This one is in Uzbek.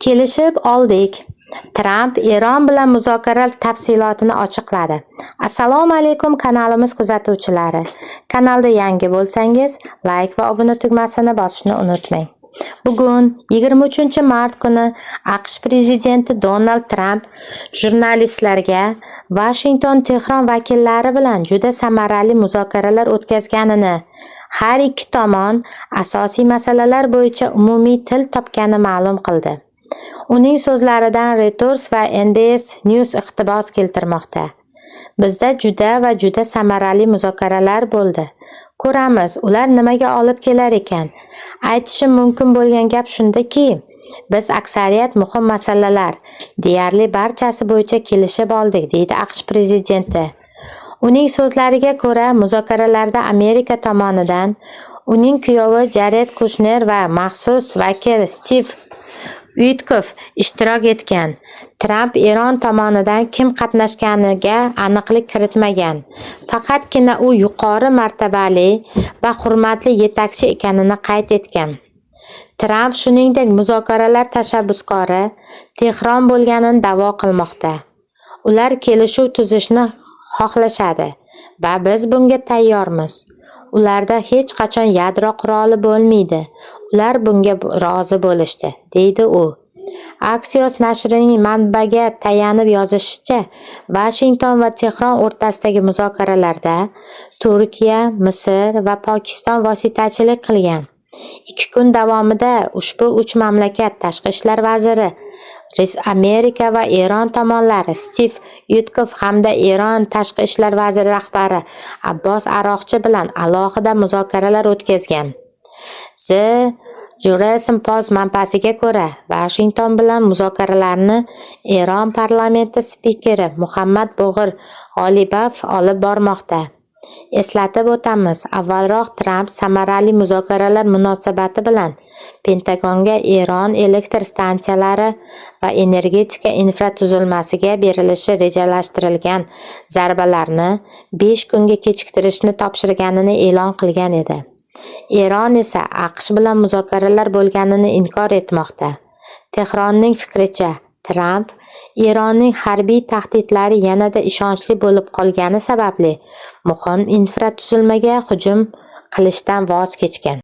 Kelishib oldik. Tramp Eron bilan muzokara tafsilotini ochiqladi. Assalomu alaykum kanalimiz kuzatuvchilari. Kanalda yangi bo'lsangiz, like va obuna tugmasini bosishni unutmang. Bugun 23-mart kuni AQSh prezidenti Donald Tramp jurnalistlarga Washington Tehron vakillari bilan juda samarali muzokaralar o'tkazganini, har ikki tomon asosiy masalalar bo'yicha umumiy til topgani ma'lum qildi. Uning so'zlaridan Reuters va NBC News iqtibos keltirmoqda. Bizda juda samarali muzokaralar bo'ldi. Ko'ramiz, ular nimaga olib kelar ekan. Aytishim mumkin bo'lgan gap shundaki, biz aksariyat muhim masalalar, deyarli barchasi bo'yicha kelishib oldik, deydi AQSh prezidenti. Uning so'zlariga ko'ra, muzokaralarda Amerika tomonidan uning kuyovi Jared Kushner va maxsus vakil Steve Witkoff ishtirok etgan. Tramp Eron tomonidan kim qatnashganiga aniqlik kiritmagan. Faqatgina u yuqori martabali va hurmatli yetakchi ekanini qayd etgan. Tramp shuningdek muzokaralar tashabbuskori Tehron bo'lganini da'vo qilmoqda. Ular kelishuv tuzishni xohlashadi va biz bunga tayyormiz. Ularda hech qachon yadro quroli bo'lmaydi. Ular bunga rozi bo'lishdi, deydi u. Axios nashrining manbaga tayanib yozishicha, Washington va Tehron o'rtasidagi muzokaralarda Turkiya, Misr va Pokiston vositachilik qilgan. 2 kun davomida ushbu 3 mamlakat tashqi ishlar vaziri, Amerika va Eron tomonlari Steve Witkoff hamda Eron tashqi ishlar vaziri rahbari Abbos Aroqchi bilan alohida muzokaralar o'tkazgan. The Jerusalem Post manbasiga ko'ra, Washington bilan muzokaralarni Eron parlamenti spikeri Muhammad Bog'ir G'olibov olib bormoqda. Eslatib o'tamiz, avvalroq Tramp samarali muzokaralar munosabati bilan Pentagonga Eron elektr stansiyalari va energetika infratuzilmasiga berilishi rejalashtirilgan zarbalarni 5 kunga kechiktirishni topshirganini e'lon qilgan edi. Eron esa AQSh bilan muzokaralar bo'lganini inkor etmoqda. Tehronning fikricha, Tramp Eronning harbiy tahdidlari yanada ishonchli bo'lib qolgani sababli muhim infratuzilmaga hujum qilishdan voz kechgan.